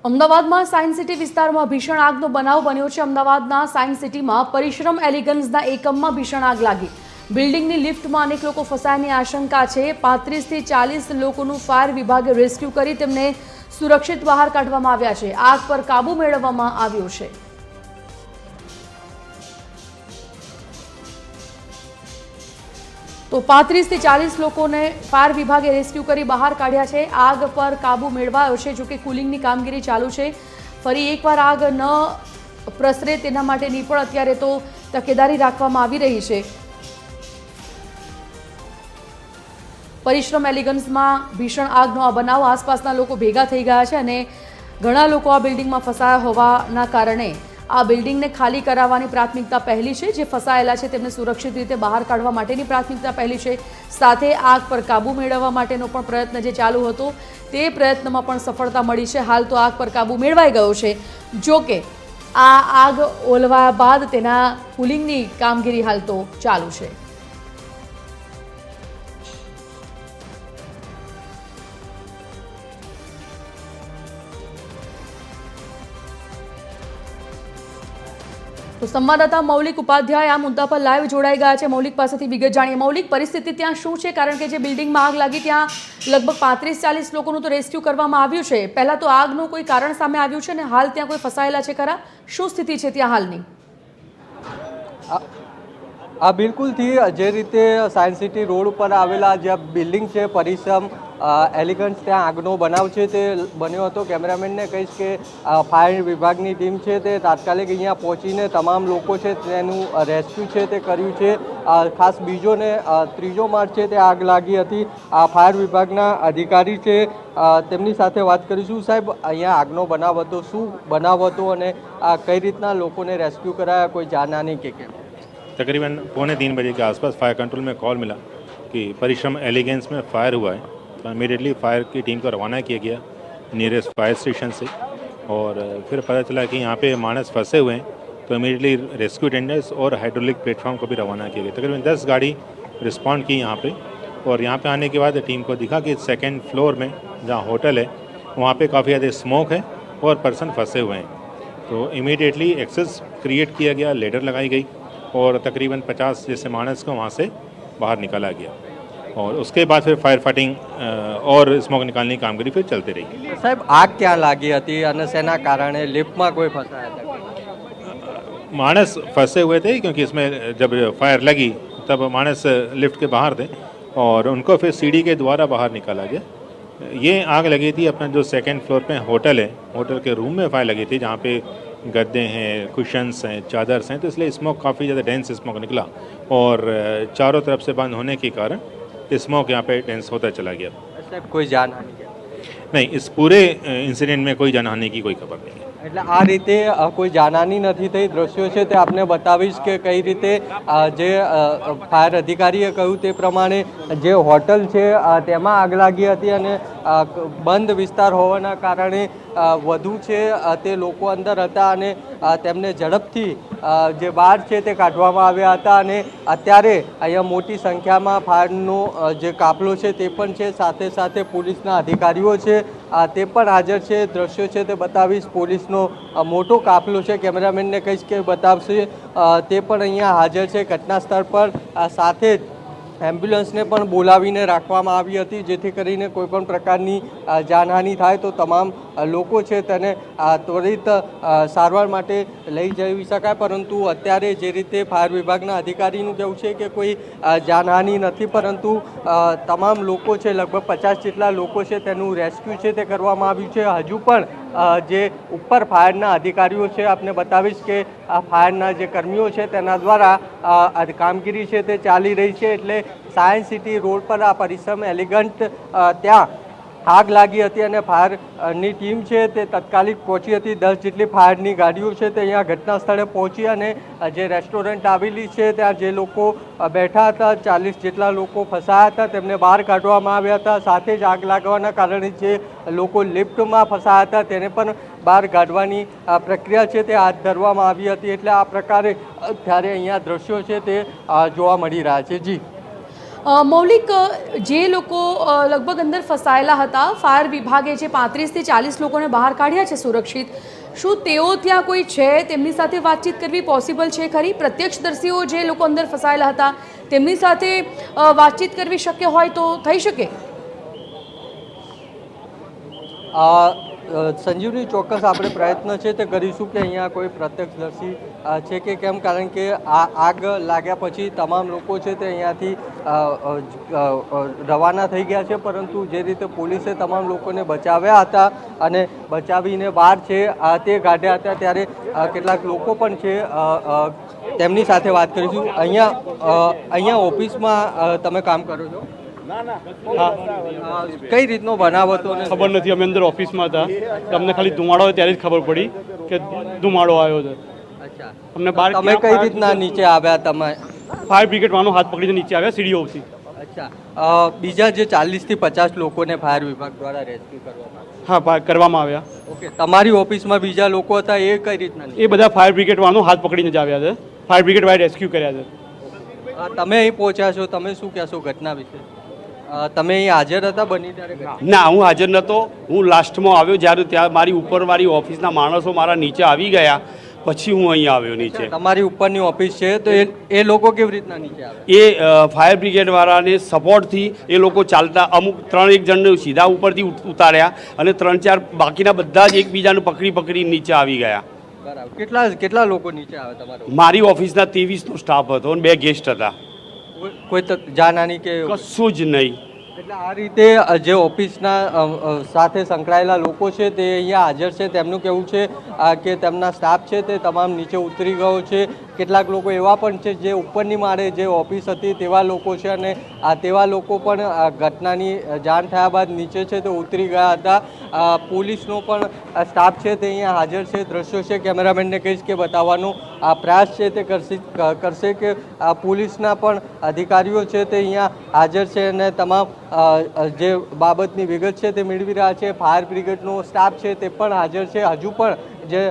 અમદાવાદમાં science city વિસ્તારમાં ભીષણ આગનો બનાવ બન્યો છે। અમદાવાદના સાયન્સ સિટીમાં પરિશ્રમ એલિગન્સના એકમમાં ભીષણ આગ લાગી। બિલ્ડિંગની લિફ્ટમાં અનેક લોકો ફસાયાની આશંકા છે। 35 થી 40 લોકોનું ફાયર વિભાગે રેસ્ક્યુ કરી તેમને સુરક્ષિત બહાર કાઢવામાં આવ્યા છે। આગ પર કાબુ મેળવવામાં આવ્યો છે। तो 35 થી 40 લોકોને ફાયર વિભાગે રેસ્ક્યુ કરી બહાર કાઢ્યા છે। આગ પર કાબુ મેળવાયો છે। જો કે કુલિંગની કામગીરી ચાલુ છે। ફરી એકવાર આગ ન પ્રસરે તેના માટેની પણ અત્યારે તો તકેદારી રાખવામાં આવી રહી છે। પરિશ્રમ એલિગન્સમાં ભીષણ આગનો આ બનાવ આસપાસના લોકો ભેગા થઈ ગયા છે અને ઘણા લોકો આ બિલ્ડિંગમાં ફસાયા હોવાના કારણે આ બિલ્ડિંગને ખાલી કરાવવાની પ્રાથમિકતા પહેલી છે। જે ફસાયેલા છે તેમને સુરક્ષિત રીતે બહાર કાઢવા માટેની પ્રાથમિકતા પહેલી છે। સાથે આગ પર કાબુ મેળવવા માટેનો પણ પ્રયત્ન જે ચાલુ હતો તે પ્રયત્નમાં પણ સફળતા મળી છે। હાલ તો આગ પર કાબુ મેળવાઈ ગયો છે। જો કે આ આગ ઓલવાયા બાદ તેના કુલિંગની કામગીરી હાલ તો ચાલુ છે। तो संवाददाता मौलिक उपाध्याय आ मुद्दा पर लाइव जोड़ाई गया है। मौलिक पासेथी विगत जाणीए। मौलिक, परिस्थिति त्यां शुं छे? कारण के जे बिल्डिंग में आग लगी त्यां लगभग 35-40 लोकोनुं तो रेस्क्यू करवामां आव्युं छे। पहला तो आगनुं कोई कारण सामे आव्युं छे ने हाल त्यां कोई फसायेला छे खरा? शुं स्थिति छे त्यां हालनी? बिल्कुल थी जे रीते सायन्स सिटी रोड पर आवेला जे बिल्डिंग है परिश्रम एलिगन्स त्या आगनो बनाव है ते बन्यो हतो। कैमरामेन ने कहीश के फायर विभागनी टीम है ते तात्कालिक अहींया पहोंचीने तमाम लोको छे तेनुं रेस्क्यू है ते कर्युं छे। खास बीजो ने त्रीजो माळ छे ते आग लागी हती। फायर विभागना अधिकारी छे तेमनी साथे वात करीशुं। साहेब, अहींया आगनो बनाव हतो, शुं बनाव हतो अने कई रीतना लोकोने रेस्क्यू कराया, कोई जानहानि के केम? तकरीबन 2:45 बजे के आसपास फायर कंट्रोल में कॉल मिला कि परिश्रम एलिगेंस में फायर हुआ है। तो इमीडिएटली फायर की टीम को रवाना किया गया नियरेस्ट फायर स्टेशन से। और फिर पता चला कि यहाँ पे मानस फंसे हुए हैं, तो इमीडिएटली रेस्क्यू टेंडर्स और हाइड्रोलिक प्लेटफॉर्म को भी रवाना किया गया। तकरीबन 10 गाड़ी रिस्पॉन्ड की यहाँ पे। और यहाँ पे आने के बाद टीम को दिखा कि सेकेंड फ्लोर में जहाँ होटल है वहाँ पे काफ़ी ज़्यादा स्मोक है और पर्सन फंसे हुए हैं। तो इमीडिएटली एक्सेस क्रिएट किया गया, लेडर लगाई गई और तकरीबन 50 जैसे मानस को वहाँ से बाहर निकाला गया। और उसके बाद फिर फायर फाइटिंग और स्मोक निकालने की कामगिरी फिर चलती रही। साहब, आग क्या लागी थी अने सेना कारणे लिफ्ट में कोई फंसाया था? मानस फंसे हुए थे क्योंकि इसमें जब फायर लगी तब मानस लिफ्ट के बाहर थे और उनको फिर सीढ़ी के द्वारा बाहर निकाला गया। ये आग लगी थी अपना जो सेकेंड फ्लोर पे होटल है, होटल के रूम में फायर लगी थी जहाँ पे गद्दे हैं, कुशन्स हैं, चादर्स हैं। तो इसलिए स्मोक काफ़ी ज़्यादा डेंस स्मोक निकला और चारों तरफ से बंद होने के कारण स्मोक यहाँ पे डेंस होता चला गया। कोई जानहानि नहीं, इस पूरे इंसिडेंट में कोई जानहानि की कोई खबर नहीं है। એટલે આ રીતે કોઈ જાનહાનિ નથી થઈ। દ્રશ્યો છે તે આપને બતાવીશ કે કઈ રીતે જે ફાયર અધિકારીએ કહ્યું તે પ્રમાણે જે હોટલ છે તેમાં આગ લાગી હતી અને બંધ વિસ્તાર હોવાના કારણે વધુ છે તે લોકો અંદર હતા અને તેમને ઝડપથી જે બહાર છે તે કાઢવામાં આવ્યા હતા અને અત્યારે અહીંયા મોટી સંખ્યામાં ફાયરનો જે કાફલો છે તે પણ છે, સાથે સાથે પોલીસના અધિકારીઓ છે તે પણ હાજર છે। દ્રશ્યો છે તે બતાવીશ। પોલીસનો મોટો કાફલો છે, કેમેરામેનને કહીશ કે બતાવશે તે પણ અહીંયા હાજર છે ઘટના સ્થળ પર। સાથે જ એમ્બ્યુલન્સને પણ બોલાવીને રાખવામાં આવી હતી જેથી કરીને કોઈપણ પ્રકારની જાનહાનિ થાય તો તમામ લોકો છે તેને ત્વરિત સારવાર માટે લઈ જઈ શકાય। પરંતુ અત્યારે જે રીતે ફાયર વિભાગના અધિકારીનું કહેવું છે કે કોઈ જાનહાનિ નથી, પરંતુ તમામ લોકો છે લગભગ 50 જેટલા લોકો છે તેનું રેસ્ક્યુ છે તે કરવામાં આવ્યું છે। હજુ પણ જે ઉપર ફાયરના અધિકારીઓ છે આપને બતાવીશ કે આ ફાયરના જે કર્મીઓ છે તેના દ્વારા કામગીરી છે તે ચાલી રહી છે। એટલે સાયન્સ સિટી રોડ પર આ પરિશ્રમ એલિગન્ટ ત્યાં આગ લાગી હતી અને ફાયરની ટીમ છે તે તાત્કાલિક પહોંચી હતી। 10 જેટલી ફાયરની ગાડીઓ છે તે અહીંયા ઘટના સ્થળે પહોંચી અને જે રેસ્ટોરન્ટ આવેલી છે ત્યાં જે લોકો બેઠા હતા 40 જેટલા લોકો ફસાયા હતા તેમને બહાર કાઢવામાં આવ્યા હતા। સાથે જ આગ લાગવાના કારણે જે લોકો લિફ્ટમાં ફસાયા હતા તેને પણ બહાર કાઢવાની પ્રક્રિયા છે તે હાથ ધરવામાં આવી હતી। એટલે આ પ્રકારે અત્યારે અહીંયા દ્રશ્યો છે તે જોવા મળી રહ્યા છે। જી મૌલિક, જે લોકો લગભગ અંદર ફસાયેલા હતા, ફાયર વિભાગે જે 35થી 40 લોકોને બહાર કાઢ્યા છે સુરક્ષિત, શું તેઓ ત્યાં કોઈ છે? તેમની સાથે વાતચીત કરવી પોસિબલ છે ખરી? પ્રત્યક્ષદર્શીઓ જે લોકો અંદર ફસાયેલા હતા તેમની સાથે વાતચીત કરવી શક્ય હોય તો થઈ શકે? સંજીવની, ચોક્કસ આપણે પ્રયત્ન છે તે કરીશું કે અહીંયા કોઈ પ્રત્યક્ષદર્શી છે કે કેમ, કારણ કે આ આગ લાગ્યા પછી તમામ લોકો છે તે અહીંયાથી રવાના થઈ ગયા છે, પરંતુ જે રીતે પોલીસે તમામ લોકોને બચાવ્યા હતા અને બચાવીને બહાર છે તે કાઢ્યા હતા, ત્યારે કેટલાક લોકો પણ છે તેમની સાથે વાત કરીશું. અહીંયા ઓફિસમાં તમે કામ કરો છો? કઈ રીતનો બનાવ હતો? ખબર નથી, અમે અંદર ઓફિસમાં હતા, અમને ખાલી ધુમાડો આવ્યો ત્યારે જ ખબર પડી કે ધુમાડો આવ્યો છે. અચ્છા, અમને બહાર તમે કઈ રીતના નીચે આવ્યા? તમે ફાયર બ્રિગેડ વાળાનો હાથ પકડીને નીચે આવ્યા સીડીઓથી. અચ્છા, બીજા જે 40 થી 50 લોકોને ફાયર વિભાગ દ્વારા રેસ્ક્યુ કરવામાં હા, કરવામાં આવ્યા. ઓકે, તમારી ઓફિસમાં બીજા લોકો હતા, એ કઈ રીતના? એ બધા ફાયર બ્રિગેડ વાળાનો હાથ પકડીને જ આવ્યા છે. ફાયર બ્રિગેડ વાળા રેસ્ક્યુ કર્યા છે. તમે અહીં પહોંચ્યા છો, તમે શું કહેશો ઘટના વિશે? તમે અહીં હાજર હતા બની ત્યારે? ના, હું હાજર નહોતો. હું લાસ્ટમાં આવ્યો જ્યારે ત્યાં મારી ઉપરવાળી ઓફિસના માણસો મારા નીચે આવી ગયા, પછી હું અહીંયા આવ્યો નીચે. તમારી ઉપરની ઓફિસ છે તો એ લોકો કેવી રીતના નીચે આવે? એ ફાયર બ્રિગેડવાળાને સપોર્ટથી એ લોકો ચાલતા, અમુક 3-1 જણને સીધા ઉપરથી ઉતાર્યા અને 3-4 બાકીના બધા જ એકબીજાને પકડી નીચે આવી ગયા. બરાબર. કેટલા લોકો નીચે આવે તમારા? મારી ઓફિસના 23નો સ્ટાફ હતો અને 2 ગેસ્ટ હતા. કોઈ જાનહાની કે કશું જ નહીં. એટલે આ રીતે જે ઓફિસના સાથે સંકળાયેલા લોકો છે તે અહીંયા હાજર છે. તેમનું કહેવું છે કે તેમના સ્ટાફ છે તે તમામ નીચે ઉતરી ગયો છે. કેટલાક લોકો એવા પણ છે જે ઉપરની માળે જે ઓફિસ હતી તેવા લોકો છે, અને તેવા લોકો પણ ઘટનાની જાણ થયા બાદ નીચે છે તે ઉતરી ગયા હતા. પોલીસનો પણ સ્ટાફ છે તે અહીંયા હાજર છે. દ્રશ્યો છે, કેમેરામેનને કહીશ કે બતાવવાનો પ્રયાસ છે તે કરશે કે પોલીસના પણ અધિકારીઓ છે તે અહીંયા હાજર છે અને તમામ જે બાબતની વિગત છે તે મેળવી રહ્યા છે. ફાયર બ્રિગેડનો સ્ટાફ છે તે પણ હાજર છે. હજુ પણ જે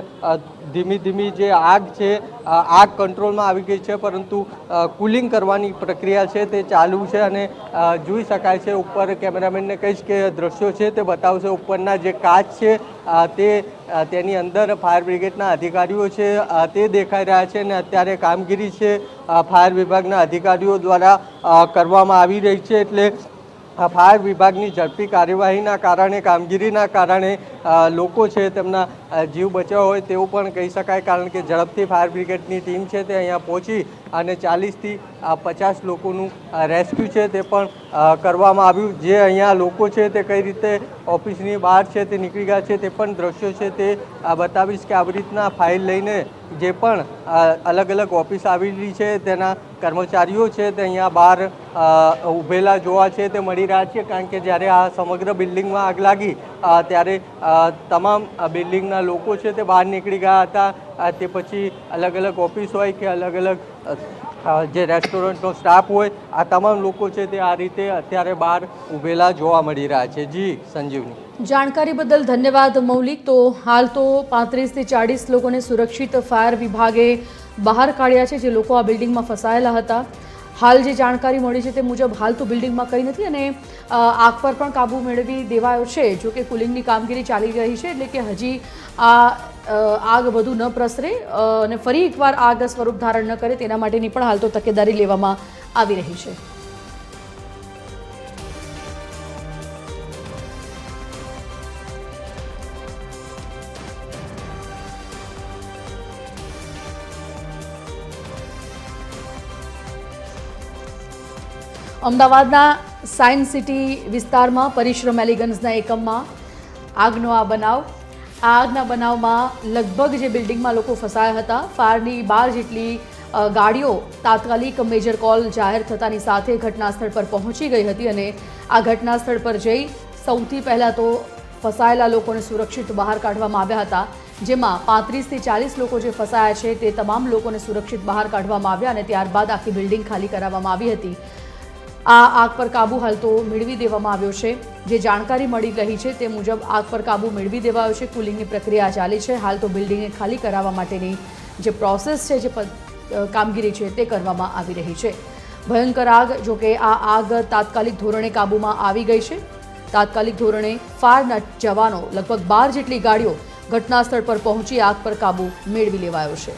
ધીમી જે આગ છે, આગ કંટ્રોલમાં આવી ગઈ છે, પરંતુ કુલિંગ કરવાની પ્રક્રિયા છે તે ચાલુ છે અને જોઈ શકાય છે. ઉપર કેમેરામેનને કહીશ કે દ્રશ્યો છે તે બતાવશે. ઉપરના જે કાચ છે તેની અંદર ફાયર બ્રિગેડના અધિકારીઓ છે તે દેખાઈ રહ્યા છે અને અત્યારે કામગીરી છે ફાયર વિભાગના અધિકારીઓ દ્વારા કરવામાં આવી રહી છે. એટલે ફાયર વિભાગની ઝડપી કાર્યવાહીના કારણે, કામગીરીના કારણે લોકો છે તેમના જીવ બચાવ હોય તેવું પણ કહી શકાય, કારણ કે ઝડપથી ફાયર બ્રિગેડની ટીમ છે તે અહીંયા પહોંચી અને 40થી 50 લોકોનું રેસ્ક્યુ છે તે પણ કરવામાં આવ્યું. જે અહીંયા લોકો છે તે કઈ રીતે ઓફિસની બહાર છે તે નીકળી ગયા છે તે પણ દ્રશ્યો છે તે બતાવીશ કે આવી રીતના ફાઇલ લઈને જે પણ અલગ અલગ ઓફિસ આવેલી છે તેના કર્મચારીઓ છે તે અહીંયા બહાર ઊભેલા જોવા છે તે મળી રહ્યા છે, કારણ કે જ્યારે આ સમગ્ર બિલ્ડિંગમાં આગ લાગી ત્યારે તમામ બિલ્ડિંગના લોકો છે તે બહાર નીકળી ગયા હતા. તે પછી અલગ અલગ ઓફિસ હોય કે અલગ અલગ જે રેસ્ટોરન્ટનો સ્ટાફ હોય, આ તમામ લોકો છે તે આ રીતે અત્યારે બહાર ઊભેલા જોવા મળી રહ્યા છે. જી સંજીવની, જાણકારી બદલ ધન્યવાદ મૌલિક. તો હાલ તો 35થી 40 લોકોને સુરક્ષિત ફાયર વિભાગે બહાર કાઢ્યા છે, જે લોકો આ બિલ્ડિંગમાં ફસાયેલા હતા. હાલ જે જાણકારી મળી છે તે મુજબ હાલ તો બિલ્ડિંગમાં કંઈ નથી અને આગ પર પણ કાબૂ મેળવી દેવાયો છે. જો કે કુલિંગની કામગીરી ચાલી રહી છે, એટલે કે હજી આ આગ વધુ ન પ્રસરે અને ફરી એકવાર આગ સ્વરૂપ ધારણ ન કરે તેના માટેની પણ હાલ તો તકેદારી લેવામાં આવી રહી છે. અમદાવાદના સાયન્સ સિટી વિસ્તારમાં પરિશ્રમ એલિગન્સના એકમમાં આગનો આ બનાવ. આ આગના બનાવમાં લગભગ જે બિલ્ડિંગમાં લોકો ફસાયા હતા, ફાયરની 12 જેટલી ગાડીઓ તાત્કાલિક મેજર કોલ જાહેર થતાની સાથે ઘટના સ્થળ પર પહોંચી ગઈ હતી અને આ ઘટના સ્થળ પર જઈ સૌથી પહેલાં તો ફસાયેલા લોકોને સુરક્ષિત બહાર કાઢવામાં આવ્યા હતા, જેમાં 35થી 40 લોકો જે ફસાયા છે તે તમામ લોકોને સુરક્ષિત બહાર કાઢવામાં આવ્યા અને ત્યારબાદ આખી બિલ્ડિંગ ખાલી કરાવવામાં આવી હતી. આ આગ પર કાબૂ હાલ તો મેળવી દેવામાં આવ્યો છે. જે જાણકારી મળી રહી છે તે મુજબ આગ પર કાબૂ મેળવી દેવાયો છે. કુલિંગની પ્રક્રિયા ચાલી છે. હાલ તો બિલ્ડિંગને ખાલી કરાવવા માટેની જે પ્રોસેસ છે, જે કામગીરી છે તે કરવામાં આવી રહી છે. ભયંકર આગ, જોકે આ આગ તાત્કાલિક ધોરણે કાબૂમાં આવી ગઈ છે. તાત્કાલિક ધોરણે ફાયરના જવાનો લગભગ 12 જેટલી ગાડીઓ ઘટના સ્થળ પર પહોંચી આગ પર કાબૂ મેળવી લેવાયો છે.